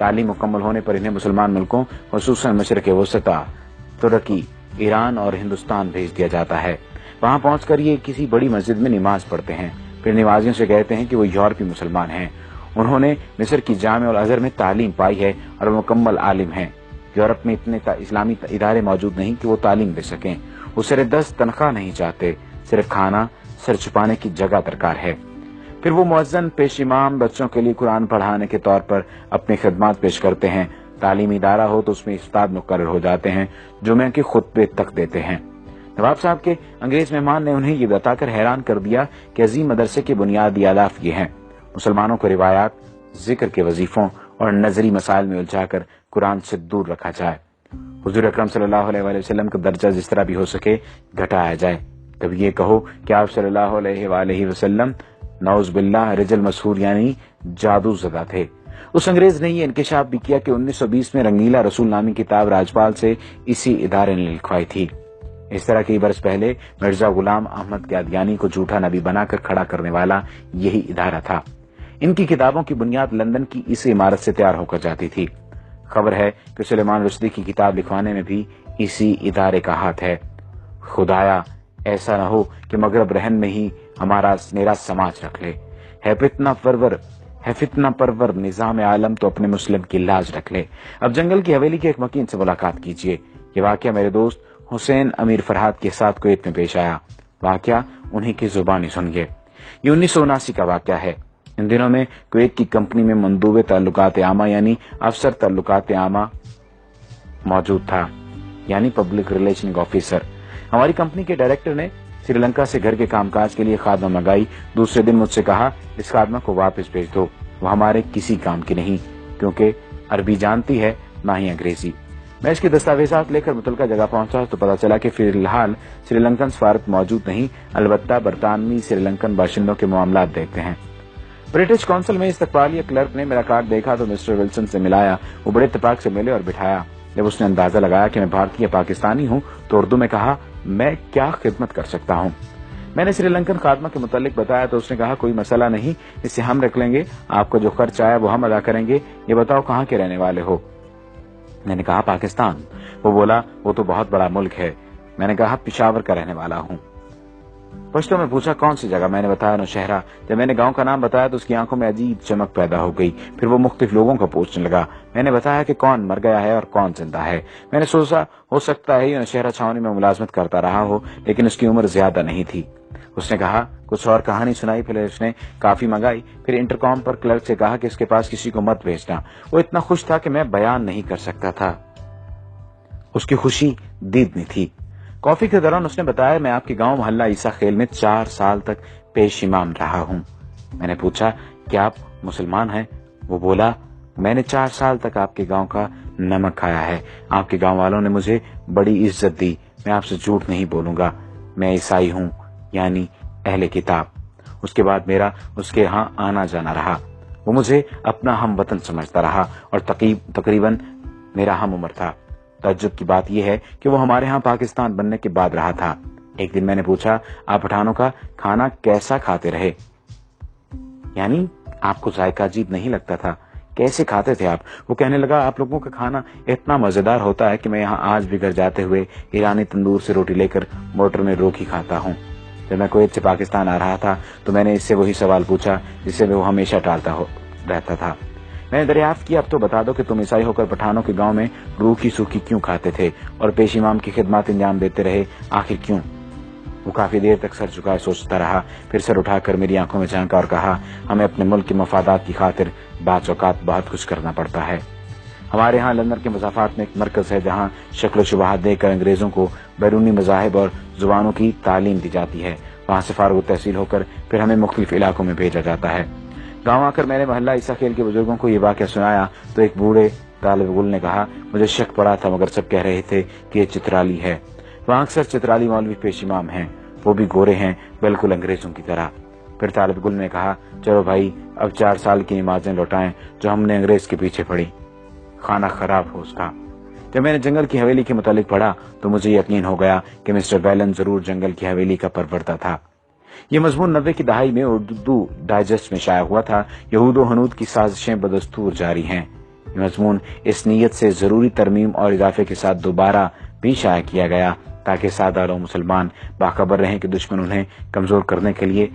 تعلیم مکمل ہونے پر انہیں مسلمان ملکوں خصوصاً مشرق وسطی، ترکی، ایران اور ہندوستان بھیج دیا جاتا ہے۔ وہاں پہنچ کر یہ کسی بڑی مسجد میں نماز پڑھتے ہیں، پھر نمازیوں سے کہتے ہیں کہ وہ یورپی مسلمان ہیں۔ انہوں نے مصر کی جامع الازہر میں تعلیم پائی ہے اور وہ مکمل عالم ہیں۔ یورپ میں اتنے اسلامی ادارے موجود نہیں کہ وہ تعلیم دے سکیں۔ وہ سر دست تنخواہ نہیں چاہتے، صرف کھانا، سر چھپانے کی جگہ درکار ہے۔ پھر وہ مؤذن پیش امام بچوں کے لیے قرآن پڑھانے کے طور پر اپنی خدمات پیش کرتے ہیں۔ تعلیمی ادارہ ہو تو اس میں استاد مقرر ہو جاتے ہیں، جمعہ کے خطبے تک دیتے ہیں۔ نواب صاحب کے انگریز مہمان نے انہیں یہ بتا کر حیران کر دیا کہ عظیم مدرسے کے بنیادی اہداف یہ ہیں: مسلمانوں کو روایات، ذکر کے وظیفوں اور نظری مسائل میں الجھا کر قرآن سے دور رکھا جائے۔ حضور اکرم صلی اللہ علیہ وآلہ وسلم کا درجہ جس طرح بھی ہو سکے گھٹایا جائے۔ کبھی یہ کہو کہ آپ صلی اللہ علیہ وآلہ وسلم نعوذ باللہ رجل مسحور یعنی جادو زدہ تھے۔ اس انگریز نے یہ انکشاف بھی کیا کہ 1920 میں رنگیلا رسول نامی کتاب راجپال سے اسی ادارے نے لکھوائی تھی۔ اس طرح کئی برس پہلے مرزا غلام احمد قادیانی کو جھوٹا نبی بنا کر کھڑا کرنے والا یہی ادارہ تھا۔ ان کی کتابوں کی بنیاد لندن کی اس عمارت سے تیار ہو کر جاتی تھی۔ خبر ہے کہ سلیمان رشدی کی کتاب لکھوانے میں بھی اسی ادارے کا ہاتھ ہے۔ خدایا ایسا نہ ہو کہ مغرب رہن میں ہی ہمارا میرا سماج رکھ لے۔ ہے فتنہ پرور نظام عالم تو اپنے مسلم کی لاج رکھ لے۔ اب جنگل کی حویلی کے ایک مکین سے ملاقات کیجیے۔ یہ واقعہ میرے دوست حسین امیر فرحات کے ساتھ کویت میں پیش آیا۔ واقعہ انہی کی زبانی سنیے۔ یہ 1979 کا واقعہ ہے۔ ان دنوں میں کویت کی کمپنی میں مندوب تعلقات عامہ یعنی افسر تعلقات عامہ موجود تھا، یعنی پبلک ریلیشن آفیسر۔ ہماری کمپنی کے ڈائریکٹر نے سری لنکا سے گھر کے کام کاج کے لیے خادمہ منگائی۔ دوسرے دن مجھ سے کہا اس خادمہ کو واپس بھیج دو، وہ ہمارے کسی کام کی نہیں، کیونکہ عربی جانتی ہے نہ ہی انگریزی۔ میں اس کے دستاویزات لے کر متعلقہ جگہ پہنچا تو پتا چلا کہ فی الحال سری لنکن سفارت موجود نہیں، البتہ برطانوی سری لنکن باشندوں کے معاملات دیکھتے ہیں۔ برٹش کونسل میں استقبالیہ کلرک نے میرا کارڈ دیکھا تو مسٹر ولسن سے ملایا۔ وہ بڑے اتفاق سے ملے اور بٹھایا۔ جب اس نے اندازہ لگایا کہ میں بھارتی یا پاکستانی ہوں تو اردو میں کہا، میں کیا خدمت کر سکتا ہوں؟ میں نے سری لنکن خادمہ کے متعلق بتایا تو اس نے کہا، کوئی مسئلہ نہیں، اسے ہم رکھ لیں گے، آپ کو جو خرچ آیا وہ ہم ادا کریں گے۔ یہ بتاؤ کہاں کے رہنے والے ہو؟ میں نے کہا پاکستان۔ وہ بولا وہ تو بہت بڑا ملک ہے۔ میں نے کہا پشاور کا رہنے والا ہوں۔ پشتو میں پوچھا کون سی جگہ؟ میں نے بتایا نوشہرہ۔ جب میں نے گاؤں کا نام بتایا تو اس کی آنکھوں میں عجیب چمک پیدا ہو گئی۔ پھر وہ مختلف لوگوں کو پوچھنے لگا۔ میں نے بتایا کہ کون مر گیا ہے اور کون زندہ ہے۔ میں نے سوچا ہو سکتا ہے یہ نوشہرہ چھاونی میں ملازمت کرتا رہا ہو، لیکن اس کی عمر زیادہ نہیں تھی۔ اس نے کہا کچھ اور کہانی سنائی، پھر اس نے کافی منگائی، پھر انٹرکام پر کلرک سے کہا کہ اس کے پاس کسی کو مت بھیجنا۔ وہ اتنا خوش تھا کہ میں بیان نہیں کر سکتا تھا۔ اس کی خوشی دیدنی تھی۔ کافی کے دوران اس نے بتایا میں آپ کے گاؤں محلہ عیسیٰ خیل میں 4 سال تک پیش امام رہا ہوں۔ میں نے پوچھا کیا آپ مسلمان ہیں؟ وہ بولا میں نے 4 سال تک آپ کے گاؤں کا نمک کھایا ہے۔ آپ کے گاؤں والوں نے مجھے بڑی عزت دی۔ میں آپ سے جھوٹ نہیں بولوں گا، میں عیسائی ہوں، یعنی اہل کتاب۔ اس کے بعد میرا اس کے ہاں آنا جانا رہا۔ وہ مجھے اپنا ہم وطن سمجھتا رہا اور تقریباً میرا ہم عمر تھا۔ تعجب کی بات یہ ہے کہ وہ ہمارے ہاں پاکستان بننے کے بعد رہا تھا۔ ایک دن میں نے پوچھا آپ پٹھانوں کا کھانا کیسا کھاتے رہے؟ یعنی آپ کو ذائقہ عجیب نہیں لگتا تھا؟ کیسے کھاتے تھے آپ؟ وہ کہنے لگا آپ لوگوں کا کھانا اتنا مزیدار ہوتا ہے کہ میں یہاں آج بھی گھر جاتے ہوئے ایرانی تندور سے روٹی لے کر موٹر میں روکی کھاتا ہوں۔ جب میں کویت سے پاکستان آ رہا تھا تو میں نے اس سے وہی سوال پوچھا جس سے وہ ہمیشہ ٹالتا رہتا تھا۔ میں نے دریافت کیا اب تو بتا دو کہ تم عیسائی ہو کر پٹھانوں کے گاؤں میں روکھی سوکھی کیوں کھاتے تھے اور پیش امام کی خدمات انجام دیتے رہے، آخر کیوں؟ وہ کافی دیر تک سر جھکائے سوچتا رہا، پھر سر اٹھا کر میری آنکھوں میں جھانکا اور کہا ہمیں اپنے ملک کے مفادات کی خاطر بعض اوقات بہت کچھ کرنا پڑتا ہے۔ ہمارے ہاں لندن کے مضافات میں ایک مرکز ہے جہاں شکل و شبہات دے کر انگریزوں کو بیرونی مذاہب اور زبانوں کی تعلیم دی جاتی ہے۔ وہاں سے فارغ التحصیل ہو کر پھر ہمیں مختلف علاقوں میں بھیجا جاتا ہے۔ گاؤں آ کر میں نے محلہ عیسیٰ خیل کے بزرگوں کو یہ واقعہ سنایا تو ایک بوڑھے طالب علم نے کہا مجھے شک پڑا تھا مگر سب کہہ رہے تھے کہ یہ چترالی ہے۔ وہاں اکثر چترالی مولوی پیش امام ہیں، وہ بھی گورے ہیں بالکل انگریزوں کی طرح۔ پھر طالب علم نے کہا چلو بھائی اب 4 سال کی نمازیں لوٹائیں جو ہم نے انگریز کے پیچھے پڑھی۔ کھانا خراب ہو اس کا۔ جب میں نے جنگل کی حویلی کے متعلق پڑھا تو مجھے یقین ہو گیا کہ مسٹر بیلن ضرور جنگل کی حویلی کا پروردہ تھا۔ یہ مضمون 90 کی دہائی میں اردو ڈائجسٹ میں شائع ہوا تھا۔ یہود و ہنود کی سازشیں بدستور جاری ہیں۔ یہ مضمون اس نیت سے ضروری ترمیم اور اضافے کے ساتھ دوبارہ بھی شائع کیا گیا تاکہ سادہ لوگ مسلمان باخبر رہیں کہ دشمن انہیں کمزور کرنے کے لیے